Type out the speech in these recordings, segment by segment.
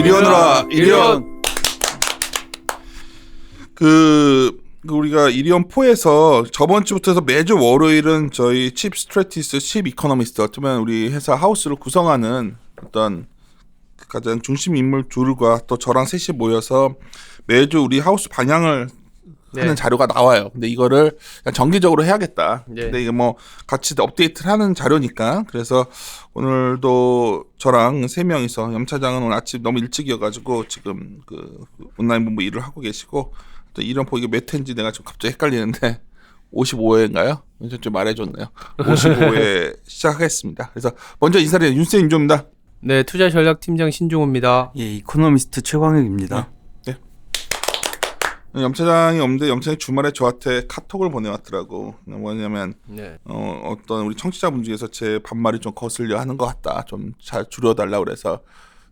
이리온으로 이리온. 우리가 이리온 4에서 저번 주부터 해서 매주 월요일은 저희 칩 스트래티스, 칩 이코노미스트, 어쩌면 우리 회사 하우스를 구성하는 어떤 가장 중심 인물 둘과 또 저랑 셋이 모여서 매주 우리 하우스 방향을 하는 자료가 나와요. 근데 이거를 그냥 정기적으로 해야겠다. 근데 이게 뭐 같이 업데이트를 하는 자료니까. 그래서 오늘도 저랑 세 명이서 염 차장은 오늘 아침 너무 일찍이어가지고 지금 그 온라인 본부 일을 하고 계시고, 또 이런 이게 몇 회인지 내가 좀 갑자기 헷갈리는데 55회인가요? 좀 말해줬네요. 55회 시작하겠습니다. 그래서 먼저 인사드려요. 윤쌤 임조입니다. 네, 투자 전략 팀장 신종호입니다. 예, 이코노미스트 최광혁입니다. 네. 염 차장이 없는데 염 차장이 주말에 저한테 카톡을 보내왔더라고. 뭐냐면 어떤 우리 청취자분 중에서 제 반말이 좀 거슬려 하는 것 같다. 좀 잘 줄여달라고 그래서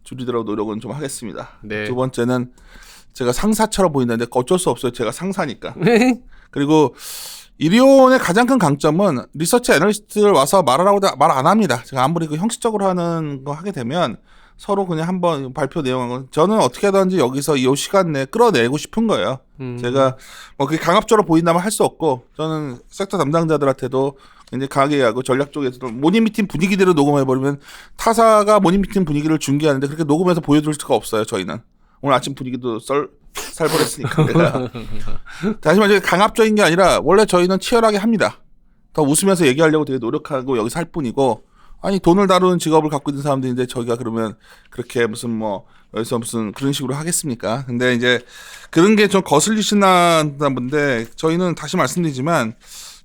줄이도록 노력은 좀 하겠습니다. 네. 두 번째는 제가 상사처럼 보이는데 어쩔 수 없어요. 제가 상사니까. 그리고 이리온의 가장 큰 강점은 리서치 애널리스트를 와서 말하라고 말 안 합니다. 제가 아무리 그 형식적으로 하는 거 하게 되면 서로 그냥 한번 발표 내용한 건 저는 어떻게 하든지 여기서 이 시간 내에 끌어내고 싶은 거예요. 제가 뭐 그게 강압적으로 보인다면 할 수 없고, 저는 섹터 담당자들한테도 굉장히 강하게 얘기하고, 전략 쪽에서도 모닝미팅 분위기대로 녹음해버리면 타사가 모닝미팅 분위기를 중계하는데 그렇게 녹음해서 보여줄 수가 없어요. 저희는 오늘 아침 분위기도 살벌했으니까. 다시 말해 강압적인 게 아니라 원래 저희는 치열하게 합니다. 더 웃으면서 얘기하려고 되게 노력하고 여기서 할 뿐이고, 아니 돈을 다루는 직업을 갖고 있는 사람들인데 저희가 그러면 그렇게 무슨 뭐 여기서 무슨 그런 식으로 하겠습니까? 근데 이제 그런 게 좀 거슬리시나 본데, 저희는 다시 말씀드리지만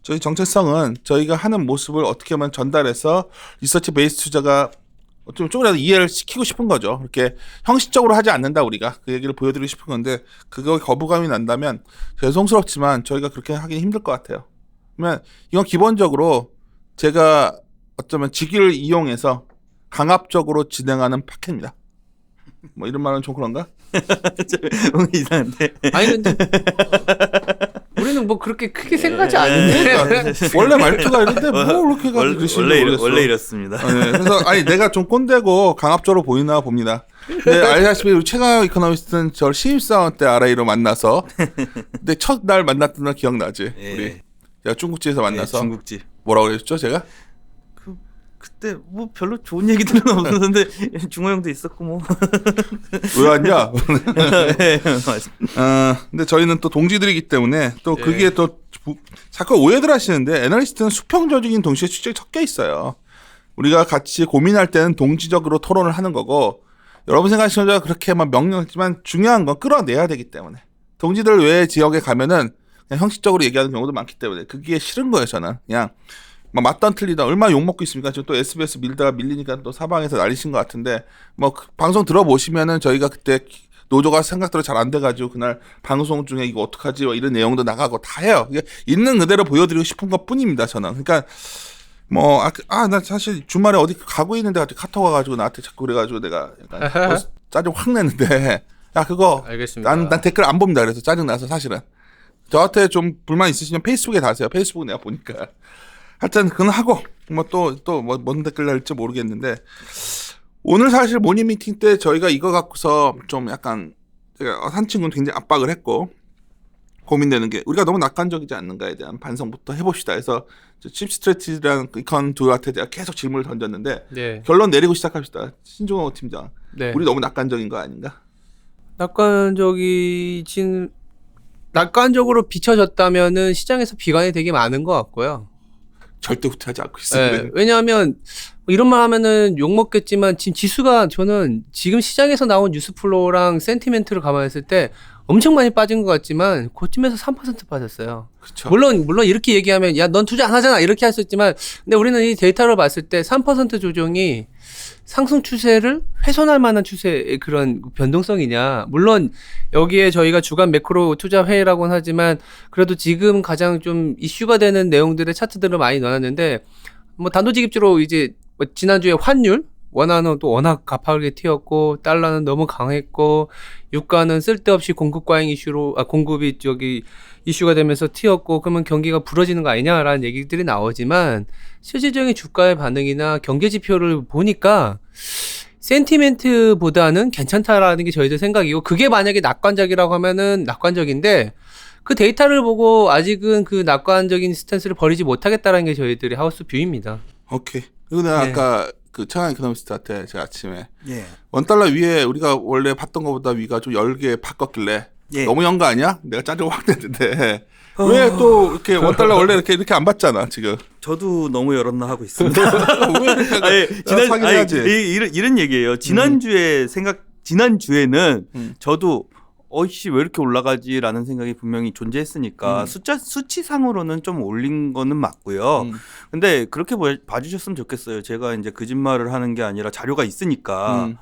저희 정체성은 저희가 하는 모습을 어떻게 하면 전달해서 리서치 베이스 투자가 좀 조금이라도 이해를 시키고 싶은 거죠. 그렇게 형식적으로 하지 않는다, 우리가. 그 얘기를 보여드리고 싶은 건데, 그거 거부감이 난다면 죄송스럽지만 저희가 그렇게 하긴 힘들 것 같아요. 그러면 이건 기본적으로 제가 어쩌면 직위를 이용해서 강압적으로 진행하는 파케입니다. 뭐 이런 말은 좀 그런가? 뭔가 이상한데. 아니 근데 우리는 뭐 그렇게 크게 생각하지 않는데. 원래 말투가 이런데 뭐 그렇게 원래 이렇습니다. 네, 그래서 아니 내가 좀 꼰대고 강압적으로 보이나 봅니다. 근데 알다시피 우리 최강혁 이코노미스트는 저 신입사원 때 RA로 만나서, 근데 첫날 만났던 날 기억나지? 우리 제가 중국집에서 만나서 중국집 뭐라고 그랬죠 제가? 그때 뭐 별로 좋은 얘기들은 없었는데 중호 형도 있었고 뭐. 왜 왔냐? 네, 맞습니다. 근데 저희는 또 동지들이기 때문에 또 그게 또 자꾸 오해들 하시는데, 애널리스트는 수평적인 동시에 추적이 섞여 있어요. 우리가 같이 고민할 때는 동지적으로 토론을 하는 거고, 여러분 생각하시는 대로 그렇게 막 명령했지만 중요한 건 끌어내야 되기 때문에, 동지들 외의 지역에 가면은 그냥 형식적으로 얘기하는 경우도 많기 때문에 그게 싫은 거예요. 저는 그냥 막 맞던 틀리다 얼마나 욕먹고 있습니까? 지금 또 SBS 밀다가 밀리니까 또 사방에서 난리신 것 같은데, 뭐 그 방송 들어보시면은 저희가 그때 노조가 생각대로 잘 안 돼가지고 그날 방송 중에 이거 어떡하지 이런 내용도 나가고 다 해요. 이게 있는 그대로 보여드리고 싶은 것 뿐입니다. 저는. 그러니까 뭐 나 사실 주말에 어디 가고 있는데 갑자기 카톡 와가지고 나한테 자꾸 그래가지고 내가 약간 짜증 확 내는데, 야 그거 알겠습니다. 난 댓글 안 봅니다. 그래서 짜증 나서 사실은 저한테 좀 불만 있으시면 페이스북에 다세요. 페이스북 내가 보니까. 하여튼 그건 하고 뭐 또 뭐 뭔 댓글 날지 모르겠는데, 오늘 사실 모닝 미팅 때 저희가 이거 갖고서 좀 약간 제가 한 친구는 굉장히 압박을 했고 고민되는 게, 우리가 너무 낙관적이지 않는가에 대한 반성부터 해봅시다 해서 칩 스트래티지랑 이컨 둘한테 제가 계속 질문을 던졌는데 결론 내리고 시작합시다. 신종호 팀장, 우리 너무 낙관적인 거 아닌가? 낙관적으로 비춰졌다면은 시장에서 비관이 되게 많은 것 같고요. 절대 후퇴하지 않고 있습니다. 네, 왜냐하면 이런 말 하면은 욕 먹겠지만 지금 지수가, 저는 지금 시장에서 나온 뉴스플로우랑 센티멘트를 감안했을 때 엄청 많이 빠진 것 같지만 그쯤에서 3% 빠졌어요. 그쵸. 물론 이렇게 얘기하면 야 넌 투자 안 하잖아 이렇게 할 수 있지만, 근데 우리는 이 데이터를 봤을 때 3% 조정이 상승 추세를 훼손할 만한 추세의 그런 변동성이냐. 물론 여기에 저희가 주간 매크로 투자 회의라고는 하지만 그래도 지금 가장 좀 이슈가 되는 내용들의 차트들을 많이 넣어놨는데, 뭐 단도직입적으로 이제 뭐 지난주에 환율, 원화는 또 워낙 가파르게 튀었고 달러는 너무 강했고 유가는 쓸데없이 공급 과잉 공급이 이슈가 되면서 튀었고, 그러면 경기가 부러지는 거 아니냐라는 얘기들이 나오지만 실질적인 주가의 반응이나 경제 지표를 보니까 센티멘트보다는 괜찮다라는 게 저희들 생각이고 그게 만약에 낙관적이라고 하면은 낙관적인데 그 데이터를 보고 아직은 그 낙관적인 스탠스를 버리지 못하겠다라는 게 저희들의 하우스 뷰입니다. 오케이. 그리고 내가 네. 아까 그 최강 이코노미스트한테 제가 아침에 예. $1 위에 우리가 원래 봤던 것보다 위가 좀 10개 바꿨길래 예. 너무 연 거 아니야? 내가 짜증 확 냈는데 어. 왜 또 이렇게 $1 원래 이렇게 안 받잖아 지금. 저도 너무 열었나 하고 있습니다. 왜 이렇게 사기해야지. 이런 얘기예요. 지난주에는 저도 어이씨 왜 이렇게 올라가지라는 생각이 분명히 존재했으니까 수치상으로는 좀 올린 거는 맞고요. 근데 그렇게 봐주셨으면 좋겠어요. 제가 이제 거짓말을 하는 게 아니라 자료가 있으니까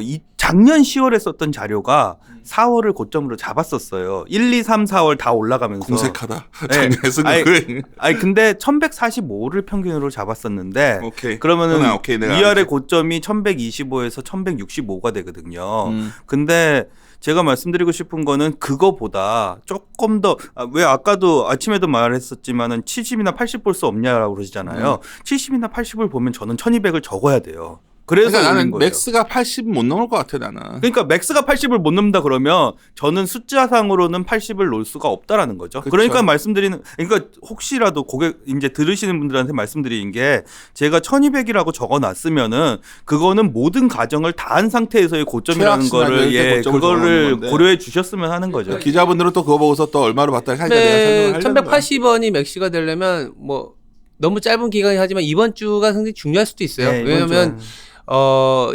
이 작년 10월에 썼던 자료가 4월을 고점으로 잡았었어요. 1, 2, 3, 4월 다 올라가면서. 공색하다. 네. 작년에 아니 근데 1145를 평균으로 잡았었는데 오케이. 그러면은 오케이, 내가 위아래 알지. 고점이 1125에서 1165가 되거든요. 근데 제가 말씀드리고 싶은 거는 그거보다 조금 더 왜 아까도 아침에도 말했었지만은 70이나 80 볼 수 없냐라고 그러시잖아요. 70이나 80을 보면 저는 1200을 적어야 돼요. 그래서 그러니까 올린 나는 거예요. 맥스가 80 못 넘을 것 같아 나는. 그러니까 맥스가 80을 못 넘는다 그러면 저는 숫자상으로는 80을 놓을 수가 없다라는 거죠. 그쵸. 그러니까 그러니까 혹시라도 고객 이제 들으시는 분들한테 말씀드리는 게 제가 1200이라고 적어 놨으면은 그거는 모든 가정을 다 한 상태에서의 고점이라는 최악 거를 시나리오의 고점을 그거를 적어놓은 건데. 고려해 주셨으면 하는 거죠. 기자분들은 또 그거 보고서 또 얼마로 봤다 하니까 내가 네, 설명을 하려는 거야. 1180원이 맥시가 되려면 뭐 너무 짧은 기간이 하지만 이번 주가 상당히 중요할 수도 있어요. 네, 이번 왜냐면 주는.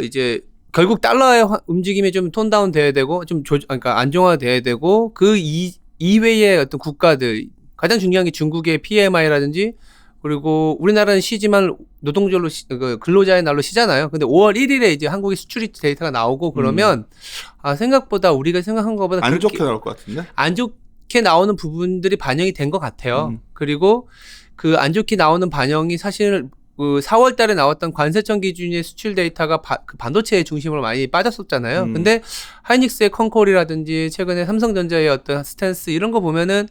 이제 결국 달러의 움직임이 좀 톤다운 돼야 되고 좀 그러니까 안정화돼야 되고 그 이외의 어떤 국가들 가장 중요한 게 중국의 PMI라든지 그리고 우리나라는 쉬지만 노동절로 근로자의 날로 쉬잖아요. 근데 5월 1일에 이제 한국의 수출 데이터가 나오고 그러면 생각보다 우리가 생각한 것보다 안 그렇게 좋게 나올 것 같은데. 안 좋게 나오는 부분들이 반영이 된 것 같아요. 그리고 그 안 좋게 나오는 반영이 사실 그 4월 달에 나왔던 관세청 기준의 수출 데이터가 그 반도체 중심으로 많이 빠졌었잖아요. 근데 하이닉스의 컨콜이라든지 최근에 삼성전자의 어떤 스탠스 이런 거 보면은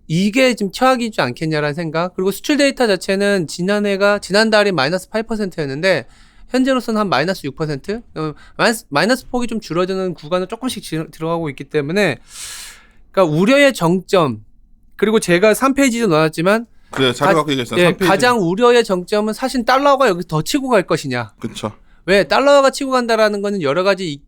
이게 좀 최악이지 않겠냐라는 생각. 그리고 수출 데이터 자체는 지난달이 마이너스 8%였는데 현재로서는 한 마이너스 6%? 마이너스 폭이 좀 줄어드는 구간을 조금씩 들어가고 있기 때문에 그러니까 우려의 정점 그리고 제가 3페이지도 넣었지만 그래 자료 갖고 얘기했어. 예, 가장 우려의 정점은 사실 달러가 여기서 더 치고 갈 것이냐. 그렇죠. 왜 달러가 치고 간다라는 거는 여러 가지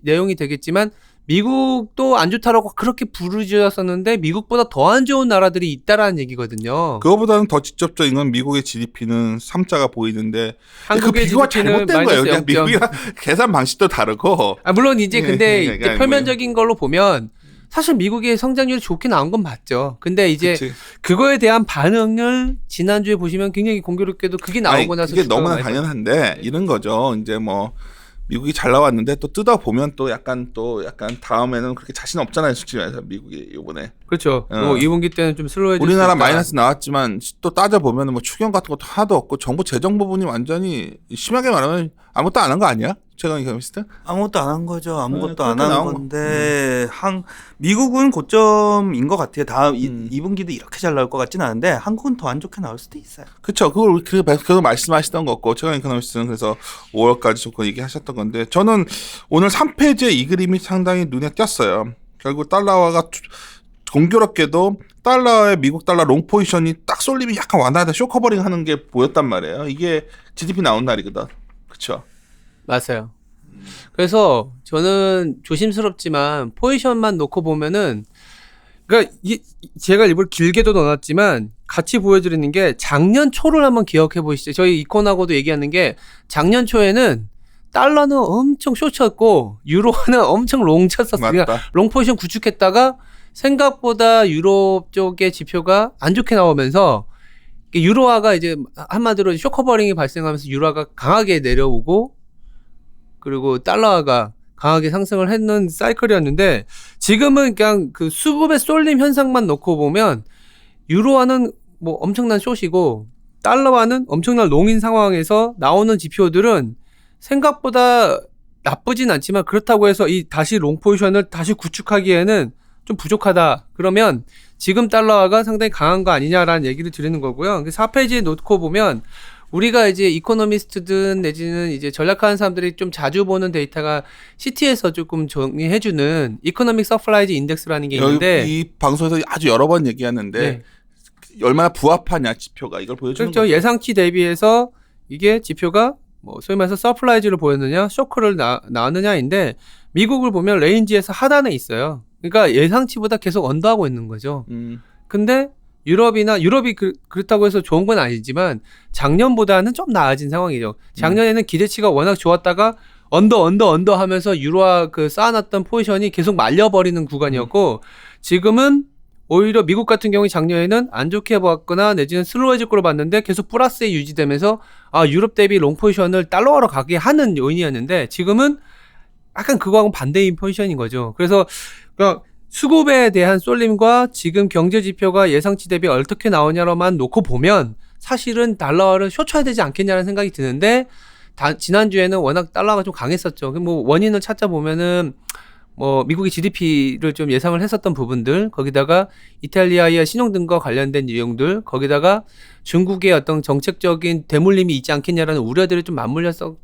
내용이 되겠지만 미국도 안 좋다라고 그렇게 부르짖었었는데 미국보다 더 안 좋은 나라들이 있다라는 얘기거든요. 그거보다는 더 직접적인 건 미국의 GDP는 3자가 보이는데 한국의 그 비교가 GDP는 잘못된 거예요. 마이너스 그냥 미국이랑 계산 방식도 다르고. 물론 이제 근데 그러니까 이제 표면적인 걸로 보면 사실 미국의 성장률이 좋게 나온 건 맞죠. 근데 이제 그치. 그거에 대한 반응을 지난주에 보시면 굉장히 공교롭게도 그게 나오고 나서 그게 주가가 너무나 많이 당연한데 이런 거죠. 이제 뭐 미국이 잘 나왔는데 또 뜯어 보면 또 약간 다음에는 그렇게 자신 없잖아요. 솔직히 말해서 미국이 이번에. 그렇죠. 뭐 2분기 때는 좀 슬로해질 우리나라 수 있다. 마이너스 나왔지만 또 따져 보면 뭐 추경 같은 것도 하나도 없고 정부 재정 부분이 완전히 심하게 말하면 아무것도 안 한 거 아니야? 최강 이코노미스트? 아무것도 안 한 거죠. 아무것도 그렇게 안 한 나온 건데 미국은 고점인 것 같아요. 다음 2분기도 이렇게 잘 나올 것 같지는 않은데 한국은 더 안 좋게 나올 수도 있어요. 그렇죠. 그거 말씀하시던 거고 최강 이코노미스트는 그래서 5월까지 조금 얘기하셨던 건데 저는 오늘 3페이지에 이 그림이 상당히 눈에 띄었어요. 결국 달러화가 공교롭게도 달러의 미국 달러 롱 포지션이 딱 쏠림이 약간 완화돼 쇼커버링 하는 게 보였단 말이에요. 이게 GDP 나온 날이거든. 그렇죠. 맞아요. 그래서 저는 조심스럽지만 포지션만 놓고 보면은 그러니까 제가 일부러 길게도 넣어놨지만 같이 보여드리는 게 작년 초를 한번 기억해 보시죠. 저희 이콘하고도 얘기하는 게 작년 초에는 달러는 엄청 숏쳤고 유로는 엄청 롱 쳤었어요. 맞다. 그러니까 롱 포지션 구축했다가 생각보다 유럽 쪽의 지표가 안 좋게 나오면서 유로화가 이제 한마디로 쇼커버링이 발생하면서 유로화가 강하게 내려오고 그리고 달러화가 강하게 상승을 했는 사이클이었는데 지금은 그냥 그 수급의 쏠림 현상만 놓고 보면 유로화는 뭐 엄청난 숏이고 달러화는 엄청난 롱인 상황에서 나오는 지표들은 생각보다 나쁘진 않지만 그렇다고 해서 이 다시 롱 포지션을 다시 구축하기에는 좀 부족하다. 그러면 지금 달러화가 상당히 강한 거 아니냐라는 얘기를 드리는 거고요. 4페이지에 놓고 보면 우리가 이제 이코노미스트든 내지는 이제 전략하는 사람들이 좀 자주 보는 데이터가 CT에서 조금 정의해주는 이코노믹 서플라이즈 인덱스라는 게 있는데 이 방송에서 아주 여러 번 얘기하는데 네. 얼마나 부합하냐 지표가 이걸 보여주는 그렇죠. 거죠. 예상치 대비해서 이게 지표가 뭐 소위 말해서 서플라이즈를 보였느냐 쇼크를 나왔느냐인데 미국을 보면 레인지에서 하단에 있어요. 그러니까 예상치보다 계속 언더하고 있는 거죠. 근데 유럽이 그렇다고 해서 좋은 건 아니지만 작년보다는 좀 나아진 상황이죠. 작년에는 기대치가 워낙 좋았다가 언더 하면서 유로화 그 쌓아놨던 포지션이 계속 말려버리는 구간이었고 지금은 오히려 미국 같은 경우에 작년에는 안 좋게 봤거나 내지는 슬로워질 거로 봤는데 계속 플러스에 유지되면서 유럽 대비 롱 포지션을 달러화로 가게 하는 요인이었는데 지금은 약간 그거하고 반대인 포지션인 거죠. 그래서 그러니까 수급에 대한 쏠림과 지금 경제 지표가 예상치 대비 어떻게 나오냐로만 놓고 보면 사실은 달러화를 쇼쳐야 되지 않겠냐는 생각이 드는데 지난주에는 워낙 달러가 좀 강했었죠. 뭐 원인을 찾자 보면은 뭐 미국의 GDP를 좀 예상을 했었던 부분들, 거기다가 이탈리아의 신용등과 관련된 내용들, 거기다가 중국의 어떤 정책적인 대물림이 있지 않겠냐라는 우려들이 좀 맞물렸었던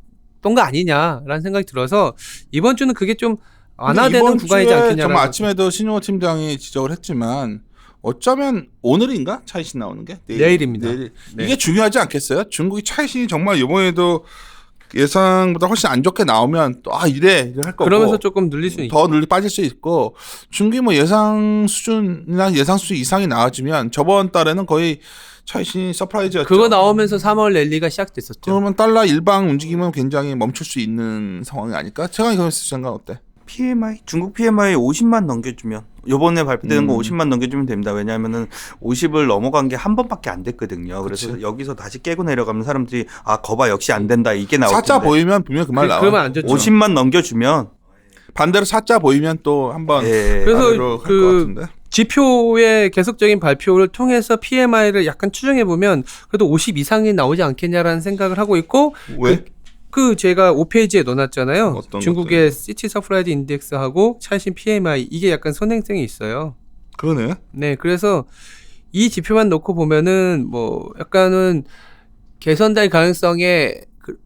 거 아니냐라는 생각이 들어서 이번 주는 그게 좀 완화되는 구간이지 않겠냐라는. 정말 아침에도 신용호 팀장이 지적을 했지만 어쩌면 오늘인가 차이신 나오는 게 내일입니다. 내일. 네. 이게 중요하지 않겠어요? 중국이 차이신이 정말 이번에도 예상보다 훨씬 안 좋게 나오면 또 이래 할 거고 그러면서 조금 늘릴 수 있고 더 늘리 빠질 수 있고 중국이 뭐 예상 수준이나 예상 수준 이상이 나와지면 저번 달에는 거의 차이신이 서프라이즈였죠. 그거 나오면서 3월 랠리가 시작됐었죠. 그러면 달러 일방 움직임은 굉장히 멈출 수 있는 상황이 아닐까? 최강 이코노미스트 장관 어때? PMI 중국 PMI 50만 넘겨주면 요번에 발표되는 거 50만 넘겨주면 됩니다. 왜냐하면은 50을 넘어간 게 한 번밖에 안 됐거든요. 그래서 그치. 여기서 다시 깨고 내려가면 사람들이 거봐 역시 안 된다 이게 나올 텐데. 사자 보이면 분명 그 말 나와. 그러면 안 좋죠. 50만 넘겨주면 반대로 사자 보이면 또 한번 그래서 아래로 갈것 같은데. 지표의 계속적인 발표를 통해서 PMI를 약간 추정해 보면 그래도 50 이상이 나오지 않겠냐라는 생각을 하고 있고 왜? 제가 5페이지에 넣어놨잖아요. 어떤 중국의 시티 서프라이즈 인덱스하고 차이신 PMI 이게 약간 선행성이 있어요. 그러네. 네, 그래서 이 지표만 놓고 보면은 뭐 약간은 개선될 가능성에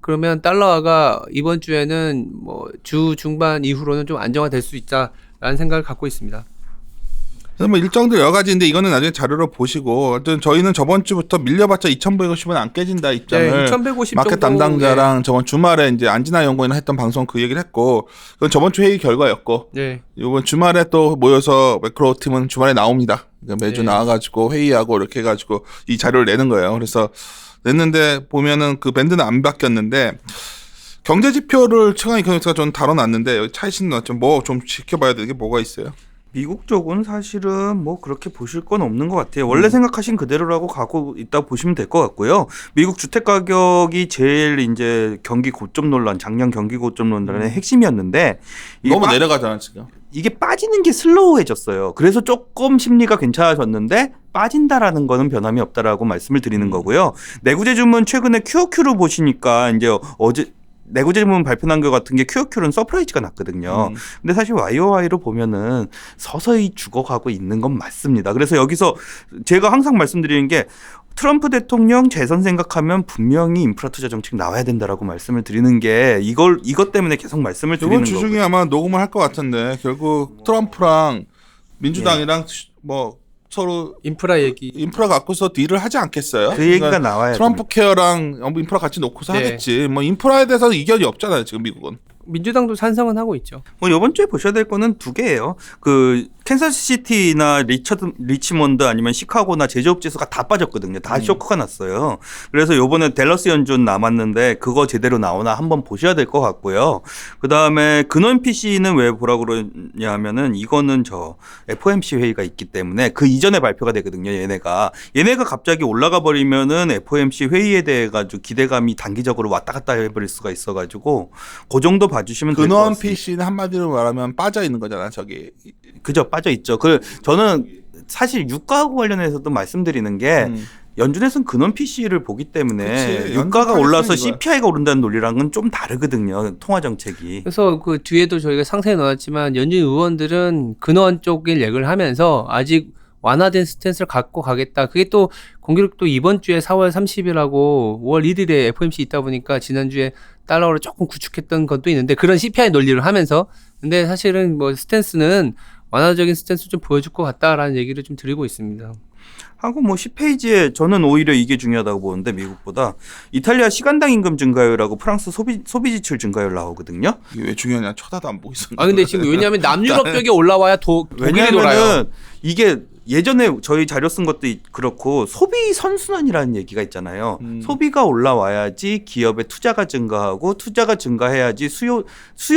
그러면 달러화가 이번 주에는 뭐 주 중반 이후로는 좀 안정화될 수 있다라는 생각을 갖고 있습니다. 그래서 뭐 일정들 여러 가지인데 이거는 나중에 자료로 보시고 하여튼 저희는 저번 주부터 밀려봤자 2,150원 안 깨진다 입장을 네, 2,150 마켓 정도, 담당자랑 저번 주말에 이제 안진아 연구원이랑 했던 방송 그 얘기를 했고 그건 저번 주 회의 결과였고 네. 이번 주말에 또 모여서 매크로 팀은 주말에 나옵니다. 그러니까 매주 네. 나와가지고 회의하고 이렇게 해가지고 이 자료를 내는 거예요. 그래서 냈는데 보면은 그 밴드는 안 바뀌었는데 경제 지표를 최강 이코노미스트가 좀 다뤄놨는데 여기 차이신도 좀 지켜봐야 되는 게 뭐가 있어요? 미국 쪽은 사실은 뭐 그렇게 보실 건 없는 것 같아요. 원래 생각하신 그대로라고 가고 있다고 보시면 될 것 같고요. 미국 주택 가격이 제일 이제 경기 고점 논란, 작년 경기 고점 논란의 핵심이었는데 너무 내려가잖아 지금. 이게 빠지는 게 슬로우해졌어요. 그래서 조금 심리가 괜찮아졌는데 빠진다라는 거는 변함이 없다라고 말씀을 드리는 거고요. 내구재 주문 최근에 QOQ로 보시니까 이제 어제 내구재 주문 발표난 것 같은 게 QOQ는 서프라이즈가 났거든요. 근데 사실 YOY로 보면은 서서히 죽어가고 있는 건 맞습니다. 그래서 여기서 제가 항상 말씀드리는 게 트럼프 대통령 재선 생각하면 분명히 인프라 투자 정책 나와야 된다라고 말씀을 드리는 게 이것 때문에 계속 말씀을 드리는 이번 거고요. 주 중에 아마 녹음을 할 것 같은데 결국 트럼프랑 민주당이랑 뭐 서로 인프라 얘기. 인프라 갖고서 딜을 하지 않겠어요? 그 얘기가 그러니까 나와야 트럼프 케어랑 인프라 같이 놓고서 네. 하겠지. 뭐 인프라에 대해서 이견이 없잖아요 지금 미국은. 민주당도 찬성은 하고 있죠. 뭐 이번 주에 보셔야 될 거는 두 개예요. 그 캔사스시티나 리치몬드 아니면 시카고나 제조업 지수가 다 빠졌거든요. 다 쇼크가 났어요. 그래서 요번에 댈러스 연준 남았는데 그거 제대로 나오나 한번 보셔야 될 것 같고요. 그다음에 근원 PC는 왜 보라고 그러냐 하면은 이거는 저 FOMC 회의가 있기 때문에 그 이전에 발표가 되거든요. 얘네가 갑자기 올라가 버리면은 FOMC 회의에 대해 가지고 기대감이 단기적으로 왔다 갔다 해버릴 수가 있어가지고 그 정도 봐주시면 될 것 근원 같습니다. PC는 한마디로 말하면 빠져 있는 거잖아 저기. 그죠, 빠져 있죠. 저는 사실 유가하고 관련해서도 말씀드리는 게 연준에서는 근원 PC를 보기 때문에 그치, 유가가 올라서 이거야. CPI가 오른다는 논리랑은 좀 다르거든요. 통화 정책이. 그래서 그 뒤에도 저희가 상세히 넣었지만 연준 의원들은 근원 쪽을 얘기를 하면서 아직 완화된 스탠스를 갖고 가겠다. 그게 또 공교롭게 또 이번 주에 4월 30일하고 5월 1일에 FOMC 있다 보니까 지난주에 달러를 조금 구축했던 것도 있는데 그런 CPI 논리를 하면서 근데 사실은 뭐 스탠스는 완화적인 스탠스 좀 보여줄 것 같다라는 얘기를 좀 드리고 있습니다. 하고 뭐 10페이지에 저는 오히려 이게 중요하다고 보는데 미국보다 이탈리아 시간당 임금 증가율하고 프랑스 소비 지출 증가율 나오거든요. 이게 왜 중요하냐 쳐다도 안 보고 있었는데. 아 근데 지금 왜냐하면 남유럽 쪽에 올라와야 독일이 돌아요. 왜냐하면은 이게 예전에 저희 자료 쓴 것도 그렇고 소비 선순환이라는 얘기가 있잖아요. 소비가 올라와야지 기업의 투자가 증가하고 투자가 증가해야지 수요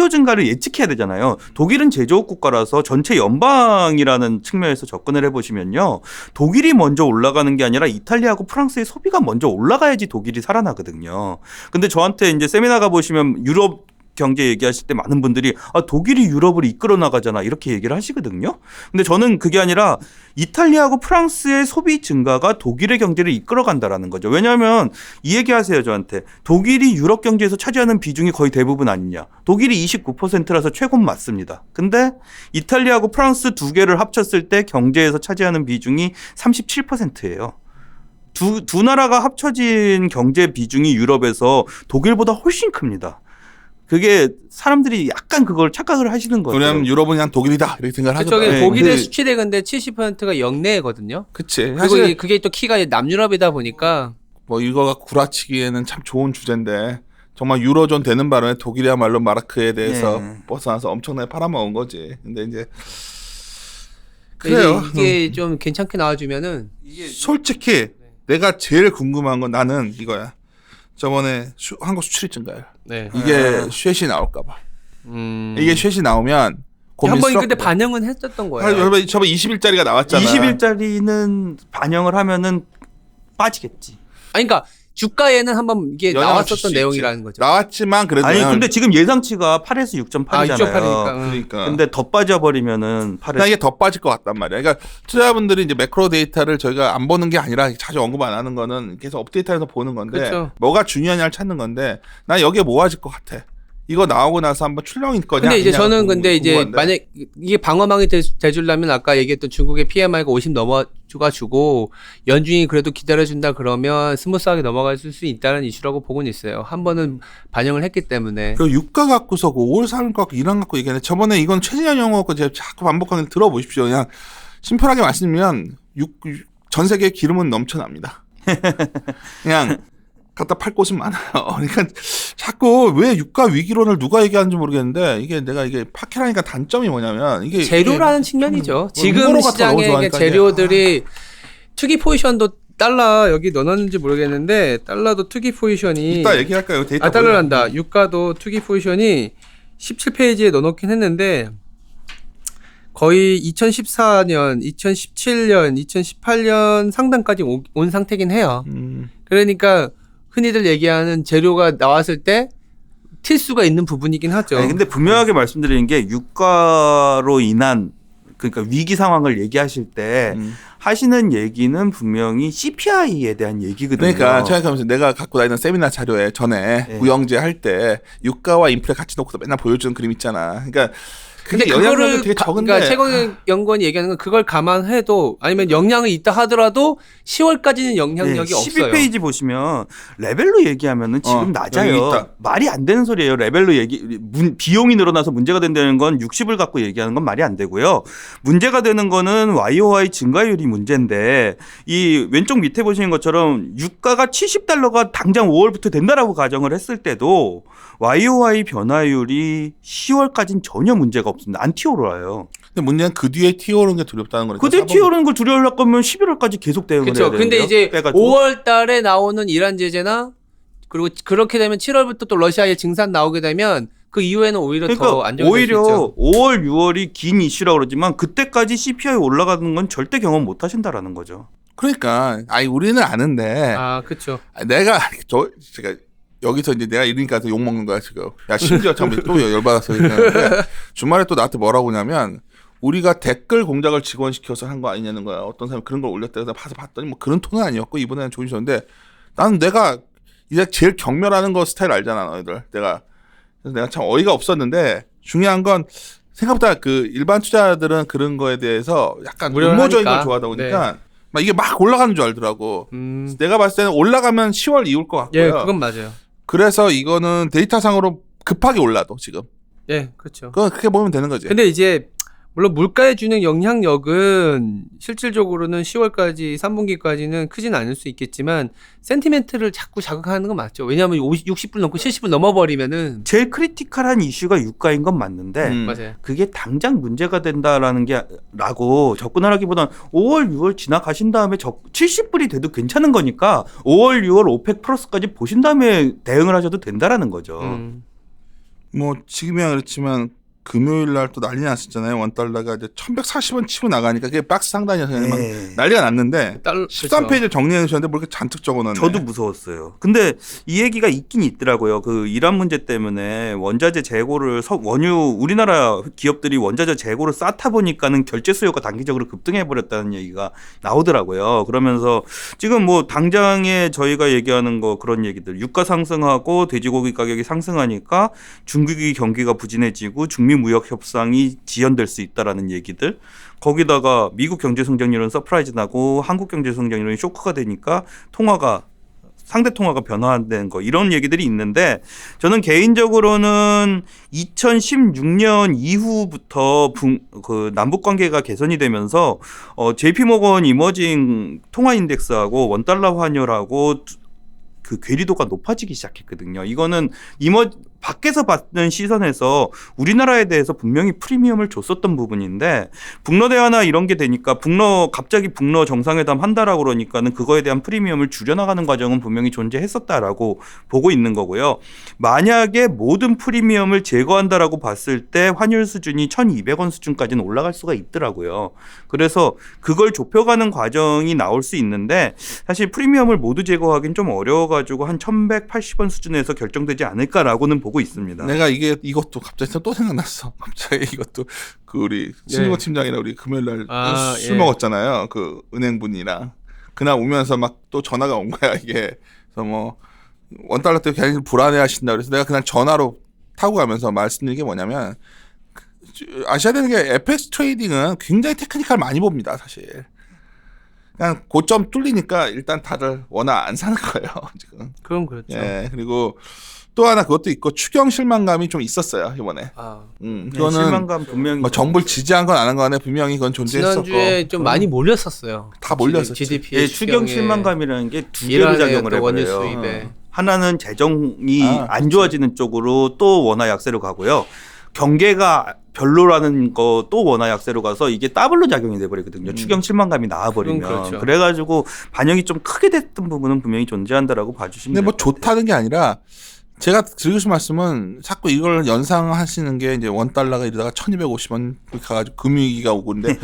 증가를 예측해야 되잖아요. 독일은 제조업 국가라서 전체 연방이라는 측면에서 접근을 해보시면요. 독일이 먼저 올라가는 게 아니라 이탈리아하고 프랑스의 소비가 먼저 올라가야지 독일이 살아나거든요. 근데 저한테 이제 세미나 가보시면 유럽 경제 얘기하실 때 많은 분들이 독일이 유럽을 이끌어 나가잖아 이렇게 얘기를 하시거든요. 근데 저는 그게 아니라 이탈리아하고 프랑스의 소비 증가가 독일의 경제를 이끌어 간다라는 거죠. 왜냐하면 이 얘기하세요 저한테. 독일이 유럽 경제에서 차지하는 비중이 거의 대부분 아니냐. 독일이 29%라서 최고는 맞습니다. 근데 이탈리아하고 프랑스 두 개를 합쳤을 때 경제에서 차지하는 비중이 37%예요. 두 나라가 합쳐진 경제 비중이 유럽에서 독일보다 훨씬 큽니다. 그게 사람들이 약간 그걸 착각을 하시는 거예요. 왜냐하면 유럽은 그냥 독일이다 이렇게 생각을 하죠. 그쪽에 독일의 수출액 근데 70%가 역내거든요. 그치. 그리고 사실 그게 또 키가 남유럽이다 보니까 뭐 이거가 구라치기에는 참 좋은 주제인데 정말 유로존 되는 바람에 독일이야말로 마르크에 대해서 벗어나서 엄청나게 팔아먹은 거지. 근데 이제 그래요. 이게 좀 괜찮게 나와주면은 솔직히 내가 제일 궁금한 건 나는 이거야. 저번에 한국 수출입 증가율. 네. 이게 쉐시 나올까봐. 이게 쉐시 나오면 한 번 그때 고민스럽다. 반영은 했었던 거예요. 여러분 저번 20일짜리가 나왔잖아. 20일짜리는 반영을 하면은 빠지겠지. 아니 그러니까 주가에는 한번 이게 영향을 줄수 나왔었던 있지. 내용이라는 거죠. 나왔지만 그래도 아니 근데 지금 예상치가 8에서 6.8이잖아요. 6.8이니까. 그러니까. 근데 더 빠져버리면은 8에서 나 이게 더 빠질 것 같단 말이야. 그러니까 투자자분들이 이제 매크로 데이터를 저희가 안 보는 게 아니라 자주 언급 안 하는 거는 계속 업데이트해서 보는 건데 그렇죠. 뭐가 중요하냐를 찾는 건데 난 여기에 모아질 것 같아. 이거 나오고 나서 한번 출렁일 거냐. 근데 이제 아니냐가 저는 근데 이제 궁금한데. 만약 이게 방어망이 돼주려면 아까 얘기했던 중국의 PMI가 50 넘어가지고 연준이 그래도 기다려준다 그러면 스무스하게 넘어갈 수 있다는 이슈라고 보고는 있어요. 한 번은 반영을 했기 때문에. 그 유가 갖고서 5월 3일 갖고 이란 갖고 얘기하는데 저번에 이건 최진현 영어 갖고 제가 자꾸 반복하는 들어보십시오. 그냥 심플하게 말씀드리면 전 세계 기름은 넘쳐납니다. 그냥 갖다 팔 곳은 많아요. 그러니까 자꾸 왜 유가 위기론을 누가 얘기하는지 모르겠는데 이게 팟캐라니까 단점이 뭐냐면 이게 재료라는 측면이죠. 지금 홍보로가 더 시장에 좋아하니까 재료들이 투기 포지션도 달러 여기 넣어놨는지 모르겠는데 달러도 투기 포지션이 이따 얘기할까요? 데이터 달러란다. 유가도 투기 포지션이 17페이지에 넣어놓긴 했는데 거의 2014년, 2017년, 2018년 상단까지 온 상태긴 해요. 그러니까 흔히들 얘기하는 재료가 나왔을 때 튈수가 있는 부분이긴 하죠. 아니, 근데 분명하게 말씀드리는 게 유가로 인한 그러니까 위기 상황을 얘기하실 때 하시는 얘기는 분명히 CPI에 대한 얘기거든요. 그러니까 생각하면서 내가 갖고 다니는 세미나 자료에 전에 우영재 할 때 유가와 인플레 같이 놓고서 맨날 보여주는 그림 있잖아. 그러니까 근데 그게 영향력이 그거를 되게 적은데 그러니까 최강 연구원이 얘기하는 건 그걸 감안해도 아니면 영향이 있다 하더라도 10월까지는 영향력이 없어요. 12페이지 보시면 레벨로 얘기하면은 지금 여기 낮아요. 있다. 말이 안 되는 소리예요. 레벨로 비용이 늘어나서 문제가 된다는 건 60을 갖고 얘기하는 건 말이 안 되고요. 문제가 되는 거는 YOY 증가율이 문제인데 이 왼쪽 밑에 보시는 것처럼 유가가 $70가 당장 5월부터 된다라고 가정을 했을 때도 YOY 변화율이 10월까지는 전혀 문제가 없습니다. 안 튀어올라요. 근데 문제는 그 뒤에 튀어오르는 게 두렵다는 거니까. 그때 튀어오르는 걸 두려울 거면 11월까지 계속 대응을 해야 그렇죠. 되는데요. 근데 이제 빼가지고. 5월 달에 나오는 이란 제재나 그리고 그렇게 되면 7월부터 또 러시아의 증산 나오게 되면 그 이후에는 오히려 더 그러니까 안정될 수 오히려 있죠. 5월, 6월이 긴 이슈라고 그러지만 그때까지 CPI 올라가는 건 절대 경험 못 하신다라는 거죠. 그러니까 우리는 아는데 아, 그렇죠. 제가 여기서 이제 내가 이러니까 또 욕먹는 거야 지금. 야 심지어 참 또 열받았어. 그러니까 주말에 또 나한테 뭐라고 하냐면 우리가 댓글 공작을 직원시켜서 한 거 아니냐는 거야. 어떤 사람이 그런 걸 올렸다 그래서 봐서 봤더니 뭐 그런 톤은 아니었고 이번에는 조심스러운데 나는 내가 이제 제일 경멸하는 거 스타일 알잖아 너희들. 그래서 내가 참 어이가 없었는데 중요한 건 생각보다 그 일반 투자들은 그런 거에 대해서 약간 우려를 음모적인 걸 하니까. 좋아하다 보니까 막 이게 막 올라가는 줄 알더라고. 내가 봤을 때는 올라가면 10월 이후일 것 같고요. 예, 그건 맞아요. 그래서 이거는 데이터상으로 급하게 올라도 지금. 예, 그렇죠. 그건 그렇게 보면 되는 거지. 근데 이제 물론 물가에 주는 영향력은 실질적으로는 10월까지 3분기까지는 크진 않을 수 있겠지만 센티멘트를 자꾸 자극하는 건 맞죠. 왜냐하면 60불 넘고 70불 넘어버리면은 제일 크리티컬한 이슈가 유가인 건 맞는데 맞아요. 그게 당장 문제가 된다라는 게 라고 접근하기보다는 5월, 6월 지나가신 다음에 70불이 돼도 괜찮은 거니까 5월, 6월 오펙 플러스까지 보신 다음에 대응을 하셔도 된다라는 거죠. 뭐 지금이야 그렇지만 금요일 날 또 난리 났었잖아요. 원달러가 이제 1140원 치고 나가니까 그게 박스 상단이어서 그냥 막 난리가 났는데 13페이지 정리해 주셨는데 뭐 이렇게 잔뜩 적어놨네. 저도 무서웠어요. 근데 이 얘기가 있긴 있더라고요. 그 이란 문제 때문에 원자재 재고를 원유 우리나라 기업들이 원자재 재고를 쌓다 보니까는 결제 수요가 단기적으로 급등해 버렸다는 얘기가 나오더라고요. 그러면서 지금 뭐 당장에 저희가 얘기하는 거 그런 얘기들 유가 상승하고 돼지고기 가격이 상승하니까 중국이 경기가 부진해지고 중미 무역 협상이 지연될 수 있다라는 얘기들. 거기다가 미국 경제 성장률은 서프라이즈 나고 한국 경제 성장률은 쇼크가 되니까 상대 통화가 변화된 거 이런 얘기들이 있는데 저는 개인적으로는 2016년 이후부터 그 남북 관계가 개선이 되면서 JP모건 이머징 통화 인덱스하고 원달러 환율하고 그 괴리도가 높아지기 시작했거든요. 이거는 밖에서 받는 시선에서 우리나라에 대해서 분명히 프리미엄을 줬었던 부분인데 북러 대화나 이런 게 되니까 갑자기 북러 정상회담 한다라고 그러니까는 그거에 대한 프리미엄을 줄여나가는 과정은 분명히 존재했었다라고 보고 있는 거고요. 만약에 모든 프리미엄을 제거한다라고 봤을 때 환율 수준이 1,200원 수준까지는 올라갈 수가 있더라고요. 그래서 그걸 좁혀가는 과정이 나올 수 있는데 사실 프리미엄을 모두 제거하기는 좀 어려워가지고 한 1,180원 수준에서 결정되지 않을까라고는 보고 있습니다. 내가 이것도 갑자기 또 생각났어. 갑자기 이것도 그 우리 신동호 팀장이랑 우리 금요일 날 술 먹었잖아요. 그 은행분이랑 그날 오면서 막 또 전화가 온 거야 이게. 그래서 뭐 원달러 때문에 굉장히 불안해하신다 그래서 내가 그날 전화로 타고 가면서 말씀드린 게 뭐냐면 아셔야 되는 게 FX 트레이딩은 굉장히 테크니컬 많이 봅니다 사실. 그냥 고점 뚫리니까 일단 다들 워낙 안 사는 거예요 지금. 그럼 그렇죠. 예, 그리고 또 하나 그것도 있고 추경 실망감이 좀 있었어요 이번에. 그거는 실망감 분명히 뭐 정부를 지지한 건 안 한 거네 분명히 그건 존재했었고. 지난주에 좀 많이 몰렸었어요. 다 몰렸었지. GDP의 추경 실망감이라는 게 두 개로 작용을 원유 해버려요. 수입에. 하나는 재정이 안 좋아지는 쪽으로 또 원화 약세로 가고요. 경계가 별로라는 거 또 원화 약세로 가서 이게 더블로 작용이 돼버리거든요. 추경 실망감이 나와버리면. 그렇죠. 그래가지고 반영이 좀 크게 됐던 부분은 분명히 존재한다라고 봐주시면 근데 될 뭐 것 같아요. 좋다는 게 아니라 제가 드리고 싶은 말씀은 자꾸 이걸 연상하시는 게 이제 원달러가 이러다가 1250원 가가지고 금융위기가 오고 근데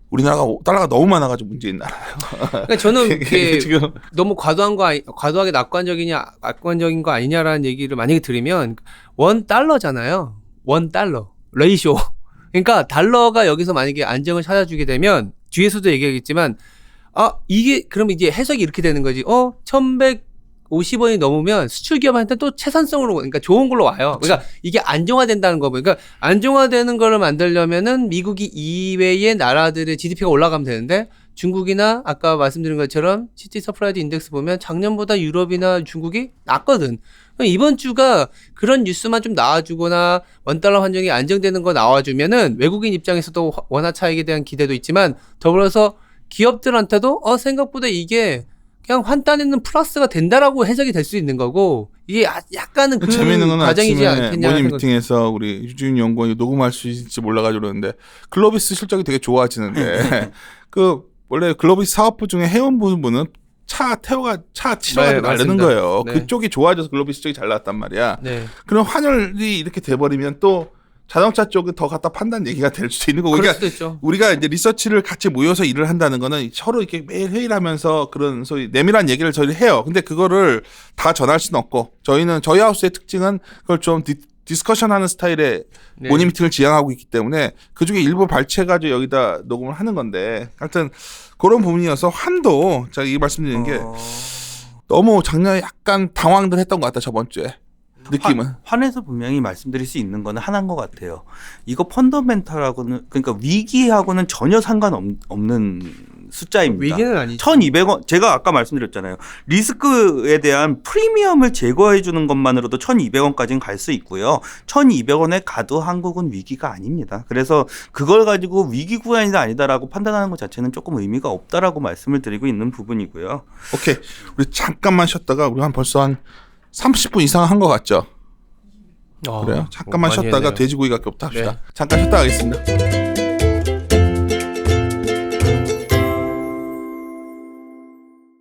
우리나라가 달러가 너무 많아가지고 문제인 나라예요. 그러니까 저는 그게 지금 너무 과도하게 낙관적인 거 아니냐라는 얘기를 만약에 드리면 $1잖아요. $1 레이쇼. 그러니까 달러가 여기서 만약에 안정을 찾아주게 되면 뒤에서도 얘기하겠지만 이게 그럼 이제 해석이 이렇게 되는 거지. 1,150원이 넘으면 수출 기업한테 또 채산성으로 그러니까 좋은 걸로 와요. 그러니까 이게 안정화된다는 거. 그러니까 안정화되는 거를 만들려면은 미국이 이외의 나라들의 GDP가 올라가면 되는데 중국이나 아까 말씀드린 것처럼 시티 서프라이즈 인덱스 보면 작년보다 유럽이나 중국이 낮거든. 이번 주가 그런 뉴스만 좀 나와주거나 원달러 환경이 안정되는 거 나와주면은 외국인 입장에서도 원화 차익에 대한 기대도 있지만 더불어서 기업들한테도 생각보다 이게 그냥 환단에는 플러스가 된다라고 해석이 될 수 있는 거고 이게 약간은 그 재미있는 건 과정이지 아침에 않겠냐 모닝 하는 미팅에서 우리 유지윤 연구원이 녹음할 수 있을지 몰라가지고 그러는데 글로비스 실적이 되게 좋아지는데 그 원래 글로비스 사업부 중에 회원분은 차 치러가지고 나르는 거예요. 네. 그쪽이 좋아져서 글로비스 쪽이 잘 나왔단 말이야. 네. 그럼 환율이 이렇게 돼버리면 또 자동차 쪽에 더 갖다 판단 얘기가 될 수도 있는 거고. 그럴 그러니까 수도 있죠. 우리가 이제 리서치를 같이 모여서 일을 한다는 거는 서로 이렇게 매일 회의를 하면서 그런 소위 내밀한 얘기를 저희 해요. 근데 그거를 다 전할 수는 없고 저희 하우스의 특징은 그걸 좀 디스커션하는 스타일의 네. 모닝 미팅을 지향하고 있기 때문에 그중에 일부 발췌해가지고 여기다 녹음을 하는 건데 하여튼 그런 부분이어서 제가 이 말씀드리는 게 너무 작년에 약간 당황들 했던 것 같다 저번 주에. 느낌은. 환에서 분명히 말씀드릴 수 있는 거는 하나인 것 같아요. 이거 펀더멘탈하고는 그러니까 위기하고는 전혀 상관없는 숫자입니다. 위기는 아니죠. 1,200원 제가 아까 말씀드렸잖아요. 리스크에 대한 프리미엄을 제거해 주는 것만으로도 1,200원까지는 갈 수 있고요. 1,200원에 가도 한국은 위기가 아닙니다. 그래서 그걸 가지고 위기 구간이다 아니다라고 판단하는 것 자체는 조금 의미가 없다라고 말씀을 드리고 있는 부분이고요. 오케이. 우리 잠깐만 쉬었다가 우리 벌써 한 30분 이상 한 것 같죠? 그래요? 잠깐만 많이 쉬었다가 했네요. 돼지고기 갖게 없다 합시다. 네. 잠깐 쉬었다 가겠습니다.